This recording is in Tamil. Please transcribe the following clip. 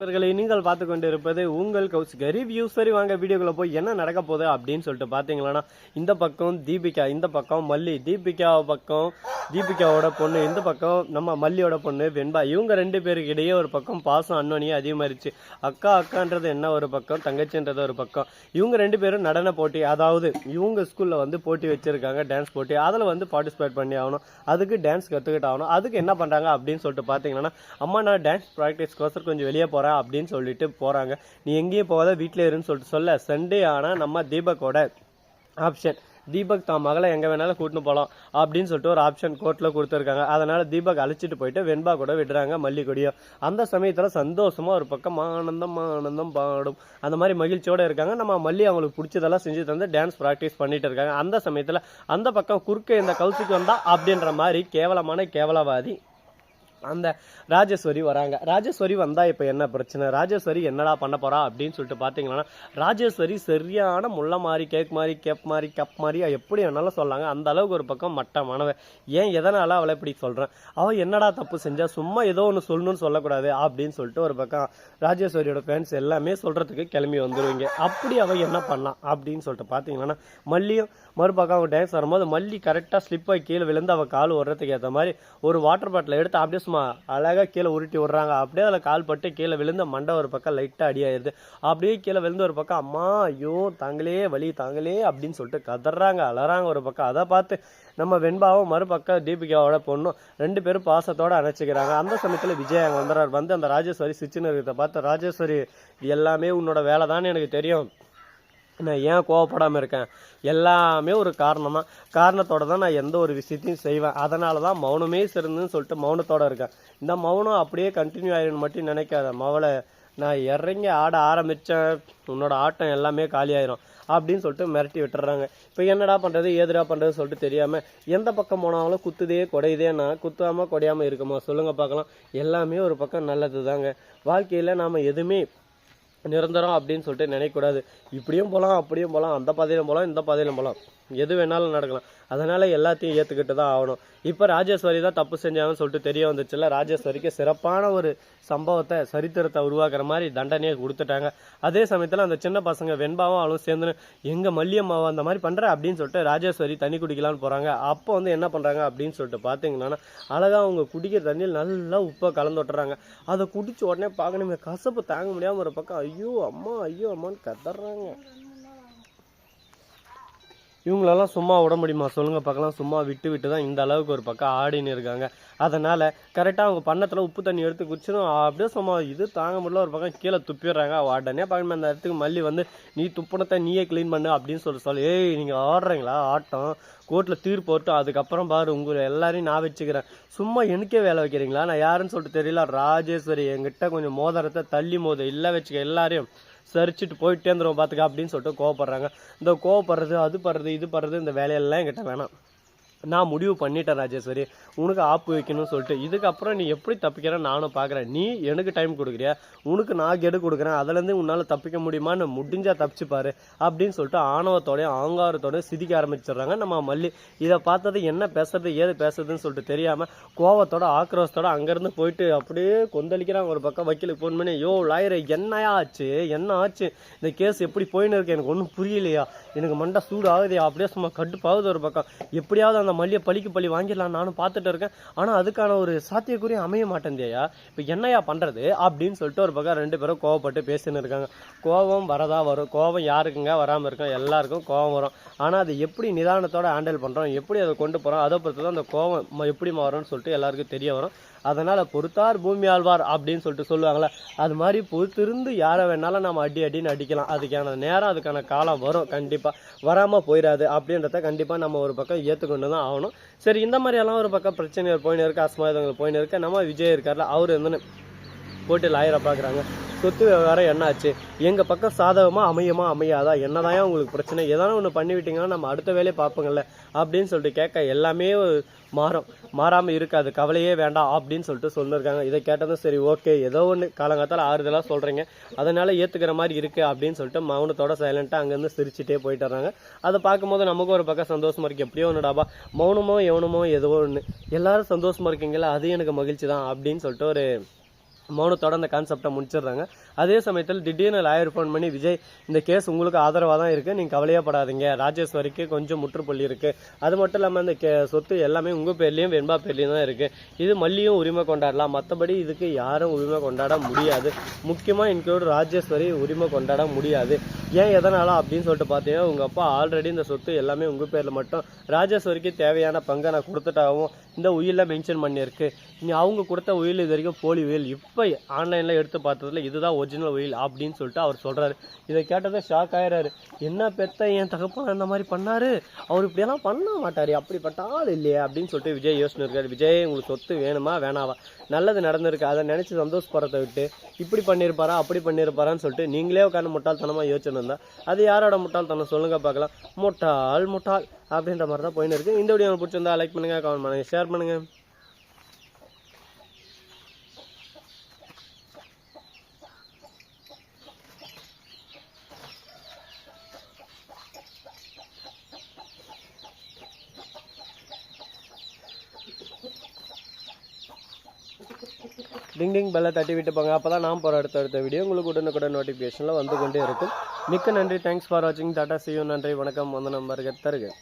இவர்களை நீங்கள் பார்த்து கொண்டு இருப்பது உங்கள் கௌசிக ரிவ்யூ. சரி வாங்க வீடியோக்குள்ள போய் என்ன நடக்க போகுது அப்படின்னு சொல்லிட்டு பார்த்தீங்களா, இந்த பக்கம் தீபிகா, இந்த பக்கம் மல்லி. தீபிகாவோட பொண்ணு, இந்த பக்கம் நம்ம மல்லியோட பொண்ணு வெண்பா. இவங்க ரெண்டு பேருக்கு இடையே ஒரு பக்கம் பாசம் அன்னோனியே அதிகமாயிருச்சு. அக்கான்றது என்ன ஒரு பக்கம், தங்கச்சின்றது ஒரு பக்கம். இவங்க ரெண்டு பேரும் நடன போட்டி, அதாவது இவங்க ஸ்கூல்ல போட்டி வச்சிருக்காங்க, டான்ஸ் போட்டி. அதில் பார்ட்டிசிபேட் பண்ணி ஆகணும், அதுக்கு டான்ஸ் கற்றுக்கிட்டு ஆகணும். அதுக்கு என்ன பண்ணுறாங்க அப்படின்னு சொல்லிட்டு பார்த்தீங்கன்னா, அம்மா நான் டான்ஸ் ப்ராக்டிஸ்க்கோசரம் கொஞ்சம் வெளியே போகிறேன் அப்படின்னு சொல்லிட்டு போறாங்க. நீ எங்கேயும் போகாத, வீட்டில் இருன்னு சொல்ல சண்டே ஆனா நம்ம தீபக்கோட ஆப்ஷன், தீபக் தான் மகளை எங்க வேணாலும் கூட்டின்னு போகலாம் அப்படின்னு சொல்லிட்டு ஒரு ஆப்ஷன் கோர்ட்ல கொடுத்துருக்காங்க. அதனால தீபக் அழைச்சிட்டு போயிட்டு வெண்பா கூட விடுறாங்க மல்லி கொடியும். அந்த சமயத்துல சந்தோஷமா ஒரு பக்கம் ஆனந்தம் பாடும், அந்த மாதிரி மகிழ்ச்சியோட இருக்காங்க. நம்ம மல்லி அவங்களுக்கு பிடிச்சதெல்லாம் செஞ்சு தந்து டான்ஸ் ப்ராக்டிஸ் பண்ணிட்டு இருக்காங்க. அந்த சமயத்துல அந்த பக்கம் குறுக்க இந்த கௌசிக்கு வந்தா அப்படின்ற மாதிரி கேவலவாதி அந்த ராஜேஸ்வரி வராங்க. ராஜேஸ்வரி வந்தா இப்ப என்ன பிரச்சனை, ராஜேஸ்வரி என்னடா பண்ண போறா அப்படின்னு சொல்லிட்டு பாத்தீங்கன்னா, ராஜேஸ்வரி சரியான முள்ள மாதிரி கேப் மாதிரி கப் மாதிரி எப்படி வேணாலும் சொல்லாங்க. அந்த அளவுக்கு ஒரு பக்கம் மட்டமானவ. ஏன் எதனால அவளை இப்படி சொல்றேன், அவ என்னடா தப்பு செஞ்சா, சும்மா ஏதோ ஒன்று சொல்லணும்னு சொல்லக்கூடாது அப்படின்னு சொல்லிட்டு ஒரு பக்கம் ராஜேஸ்வரியோட ஃபேன்ஸ் எல்லாமே சொல்றதுக்கு கிளம்பி வந்துருவீங்க. அப்படி அவ என்ன பண்ணலாம் அப்படின்னு சொல்லிட்டு பாத்தீங்கன்னா, மல்லியும் மறுபக்கம் அவங்க டான்ஸ் வரும்போது மல்லி கரெக்டா ஸ்லிப் ஆகி கீழே விழுந்து அவ கால் வர்றதுக்கு ஏற்ற மாதிரி ஒரு வாட்டர் பாட்டில் எடுத்து அப்படியே அழகா கீழே உருட்டி விடுறாங்க. அப்படியே அதில் கால் பட்டு கீழே விழுந்து மண்டை ஒரு பக்கம் லைட்டா அடியாயிருது. அப்படியே கீழே விழுந்து ஒரு பக்கம் அம்மா ஐயோ தாங்களே வலி தாங்களே அப்படின்னு சொல்லிட்டு கதறாங்க, அலறாங்க ஒரு பக்கம். அதை பார்த்து நம்ம வெண்பாவும் மறுபக்கம் தீபிகாவோட பொண்ணும் ரெண்டு பேரும் பாசத்தோட அணைச்சிக்கிறாங்க. அந்த சமயத்துல விஜய் அங்க வந்துடுறாரு. வந்து அந்த ராஜேஸ்வரி சிச்சுன்னு இருக்கிறத பார்த்து, ராஜேஸ்வரி எல்லாமே உன்னோட வேலை தானே எனக்கு தெரியும், நான் ஏன் கோவப்படாமல் இருக்கேன், எல்லாமே ஒரு காரணத்தோட தான் நான் எந்த ஒரு விஷயத்தையும் செய்வேன், அதனால தான் மௌனமே சிறந்துன்னு சொல்லிட்டு மௌனத்தோட இருக்கேன். இந்த மௌனம் அப்படியே கண்டினியூ ஆயிடுன்னு மட்டும் நினைக்காத மவளை, நான் இறங்கி ஆட ஆரம்பித்தேன் உன்னோட ஆட்டம் எல்லாமே காலியாயிரும் அப்படின்னு சொல்லிட்டு மிரட்டி விட்டுறாங்க. இப்போ என்னடா பண்ணுறது ஏதுடா பண்ணுறது சொல்லிட்டு தெரியாமல் எந்த பக்கம் போனாலும் குத்துதே கொடையுதேன்னா குத்தாமல் கொடையாமல் இருக்குமா சொல்லுங்கள் பார்க்கலாம். எல்லாமே ஒரு பக்கம் நல்லது தாங்க. வாழ்க்கையில் நாம் எதுவுமே நிரந்தரம் அப்படின்னு சொல்லிட்டு நினைக்கக்கூடாது. இப்படியும் போகலாம் அப்படியும் போகலாம், அந்த பாதையிலும் போகலாம் இந்த பாதையிலும் போகலாம், எது வேணாலும் நடக்கலாம். அதனால எல்லாத்தையும் ஏற்றுக்கிட்டு தான் ஆகணும். இப்போ ராஜேஸ்வரி தான் தப்பு செஞ்சாங்கன்னு சொல்லிட்டு தெரிய வந்துச்சுல்ல, ராஜேஸ்வரிக்கு சிறப்பான ஒரு சம்பவத்தை சரித்திரத்தை உருவாக்குற மாதிரி தண்டனையை கொடுத்துட்டாங்க. அதே சமயத்தில் அந்த சின்ன பசங்க வெண்பாவும் அவளும் சேர்ந்து எங்க மல்லியம்மாவை அந்த மாதிரி பண்ற அப்படின்னு சொல்லிட்டு ராஜேஸ்வரி தண்ணி குடிக்கலான்னு போறாங்க. அப்போ என்ன பண்றாங்க அப்படின்னு சொல்லிட்டு பார்த்தீங்கன்னா, அழகா அவங்க குடிக்கிற தண்ணியில் நல்லா உப்பை கலந்து விட்டுறாங்க. அதை குடிச்ச உடனே பார்க்கணுமே கசப்பு தாங்க முடியாம ஒரு பக்கம் ஐயோ அம்மான்னு கதறாங்க. இவங்களெல்லாம் சும்மா விட முடியுமா சொல்லுங்க பார்க்கலாம். சும்மா விட்டு தான் இந்த அளவுக்கு ஒரு பக்கம் ஆடின்னு இருக்காங்க. அதனால கரெக்டாக அவங்க பண்ணத்தில் உப்பு தண்ணி எடுத்து குடிச்சதும் அப்படியே சும்மா இது தாங்க முடியல ஒரு பக்கம் கீழே துப்பிடுறாங்க. உடனே பார்க்கணும் அந்த இடத்துக்கு மல்லி நீ துப்புனத்தை நீயே கிளீன் பண்ணு அப்படின்னு சொல்லி ஏய் நீங்கள் ஆடுறீங்களா ஆட்டம், கோர்ட்டில் தீர்ப்பு போட்டு அதுக்கப்புறம் பாரு உங்களை எல்லாரையும் நான் வச்சுக்கிறேன், சும்மா எனக்கே வேலை வைக்கிறீங்களா, நான் யாருன்னு சொல்லிட்டு தெரியல. ராஜேஸ்வரி என்கிட்ட கொஞ்சம் மோதிரத்தை தள்ளி இல்லை வச்சுக்க, எல்லாரையும் சரிச்சுட்டு போயிட்டே இருந்துருவோம் பார்த்துக்க அப்படின்னு சொல்லிட்டு கோவப்படுறாங்க. இந்த கோவப்படுறது அது படுறது இது படுறது இந்த வேலையெல்லாம் என்கிட்ட வேணாம், நான் முடிவு பண்ணிட்டேன் ராஜேஸ்வரி, உனக்கு ஆப்பு வைக்கணும்னு சொல்லிட்டு. இதுக்கப்புறம் நீ எப்படி தப்பிக்கிறேன்னு நானும் பார்க்குறேன். நீ எனக்கு டைம் கொடுக்குறியா, உனக்கு நான் கெடு கொடுக்குறேன், அதுலேருந்து உன்னால் தப்பிக்க முடியுமான்னு முடிஞ்சா தப்பிச்சுப்பாரு அப்படின்னு சொல்லிட்டு ஆணவத்தோடையும் ஆங்காரத்தோடையும் சிரிக்க ஆரம்பிச்சிடுறாங்க நம்ம மல்லி. இதை பார்த்தது என்ன பேசுறது ஏது பேசுறதுன்னு சொல்லிட்டு தெரியாமல் கோவத்தோட ஆக்ரோஷத்தோட அங்கேருந்து போயிட்டு அப்படியே கொந்தளிக்கிறாங்க. ஒரு பக்கம் வக்கீலுக்கு ஃபோன் பண்ணி யோ லாயரை என்ன ஆச்சு இந்த கேஸ் எப்படி போயின்னு இருக்கு, எனக்கு ஒன்றும் புரியலையா, எனக்கு மண்டை சூடு ஆகுதையா, அப்படியே சும்மா கட்டுப்பாகுது ஒரு பக்கம். எப்படியாவது அந்த மல்லியை பழி வாங்கிடலாம் நானும் பார்த்துட்டு இருக்கேன், ஆனால் அதுக்கான ஒரு சாத்தியக்குரிய அமைய மாட்டேந்தியா, இப்போ என்னையா பண்ணுறது அப்படின்னு சொல்லிட்டு ஒரு பக்கம் ரெண்டு பேரும் கோவப்பட்டு பேசின்னு இருக்காங்க. கோவம் வரதா வரும், கோவம் யாருக்குங்க வராமல் இருக்கும், எல்லாருக்கும் கோவம் வரும். ஆனால் அது எப்படி நிதானத்தோட ஹேண்டில் பண்ணுறோம், எப்படி அதை கொண்டு போகிறோம், அதை பொறுத்து தான் அந்த கோவம் எப்படி மாறும்னு சொல்லிட்டு எல்லாருக்கும் தெரிய வரும். அதனால பொறுத்தார் பூமி ஆழ்வார் அப்படின்னு சொல்லிட்டு சொல்லுவாங்களே, அது மாதிரி பொறுத்திருந்து யாரை வேணாலும் நம்ம அடின்னு அடிக்கலாம். அதுக்கான நேரம் அதுக்கான காலம் வரும், கண்டிப்பாக வராமல் போயிடாது அப்படின்றத கண்டிப்பாக நம்ம ஒரு பக்கம் ஏற்றுக்கொண்டு தான் ஆகணும். சரி இந்த மாதிரியெல்லாம் ஒரு பக்கம் பிரச்சனைகள் போயின்னு இருக்கு, அசம்பாவிதங்கள் போயின்னு இருக்கு. நம்ம விஜய் இருக்கார்ல, அவர் போட்டு லாயரை பார்க்குறாங்க. சொத்து விவகாரம் என்ன ஆச்சு, எங்கள் பக்கம் சாதகமாக அமையாதா, என்னதான் உங்களுக்கு பிரச்சனை, ஏதாவது ஒன்று பண்ணிவிட்டீங்கன்னா நம்ம அடுத்த வேலையை பார்ப்போங்கல்ல அப்படின்னு சொல்லிட்டு கேட்க எல்லாமே மாறாமல் இருக்காது, கவலையே வேண்டாம் அப்படின்னு சொல்லிட்டு சொல்லியிருக்காங்க. இதை கேட்டதும் சரி ஓகே ஏதோ ஒன்று காலங்காத்தால் ஆறுதலாக சொல்கிறீங்க, அதனால ஏற்றுக்கிற மாதிரி இருக்குது அப்படின்னு சொல்லிட்டு மௌனத்தோட சைலண்ட்டாக அங்கேருந்து சிரிச்சுட்டே போயிட்டு வர்றாங்க. அதை பார்க்கும்போது நமக்கும் ஒரு பக்கம் சந்தோஷமா இருக்குது. எப்படியோ ஒன்றுடாபா மௌனமோ எவனமோ ஏதோ ஒன்று எல்லாரும் சந்தோஷமா இருக்கீங்களா, அது எனக்கு மகிழ்ச்சி தான் அப்படின்னு சொல்லிட்டு ஒரு மௌனத்தோட அந்த கான்செப்டை முடிச்சிடுறாங்க. அதே சமயத்தில் திடீர்னு லாயர் ஃபோன் பண்ணி, விஜய் இந்த கேஸ் உங்களுக்கு ஆதரவாக தான் இருக்குது, நீங்கள் கவலையப்படாதீங்க, ராஜேஸ்வரிக்கு கொஞ்சம் முற்றுப்புள்ளி இருக்குது, அது மட்டும் இல்லாமல் இந்த சொத்து எல்லாமே உங்கள் பேர்லேயும் வெண்பா பேர்லேயும் தான் இருக்குது, இது மல்லியும் உரிமை கொண்டாடலாம், மற்றபடி இதுக்கு யாரும் உரிமை கொண்டாட முடியாது, முக்கியமாக இன்க்ளூட் ராஜேஸ்வரி உரிமை கொண்டாட முடியாது. ஏன் எதனால அப்படின்னு சொல்லிட்டு பார்த்தீங்கன்னா, உங்கள் அப்பா ஆல்ரெடி இந்த சொத்து எல்லாமே உங்கள் பேரில் மட்டும் ராஜேஸ்வரிக்கு தேவையான பங்கை நான் கொடுத்துட்டாகவும் இந்த உயிலில் மென்ஷன் பண்ணியிருக்கு. இனி அவங்க கொடுத்த உயில் இது வரைக்கும் போலி உயில், இப்போ ஆன்லைனில் எடுத்து பார்த்ததுல இதுதான் ஒரிஜினல் உயில் அப்படின்னு சொல்லிட்டு அவர் சொல்கிறாரு. இதை கேட்டதை ஷாக் ஆயிடுறாரு. என்ன பெத்த என் தகப்பன் இந்த மாதிரி பண்ணாரு, அவர் இப்படியெல்லாம் பண்ண மாட்டார், அப்படிப்பட்ட ஆள் இல்லையே அப்படின்னு சொல்லிட்டு விஜய் யோசனை இருக்காரு. விஜய் உங்களுக்கு சொத்து வேணுமா வேணாவா, நல்லது நடந்திருக்கு, அதை நினச்சி சந்தோஷப்படுறதை விட்டு இப்படி பண்ணியிருப்பாரா அப்படி பண்ணியிருப்பாரான்னு சொல்லிட்டு நீங்களே உட்காந்து முட்டாள்தனமாக யோசனை இருந்தால் அது யாரோட முட்டாள்தனம் சொல்லுங்க பார்க்கலாம். முட்டாள் முட்டாள் அப்படின்ற மாதிரி தான் போயின்னு இருக்குது. இந்த வீடியோ பிடிச்சிருந்தா லைக் பண்ணுங்கள், கமெண்ட் பண்ணுங்கள், ஷேர் பண்ணுங்கள். டிங் பெல்லை தட்டி விட்டு போங்க, அப்போ தான் நான் போகிற அடுத்த வீடியோ உங்களுக்கு உடனுக்குடன் நோட்டிஃபிகேஷனில் வந்து கொண்டே இருக்கும். மிக்க நன்றி, தேங்க்ஸ் ஃபார் வாட்சிங், டாடா, see you, நன்றி, வணக்கம், வந்தனம், வருக தருக.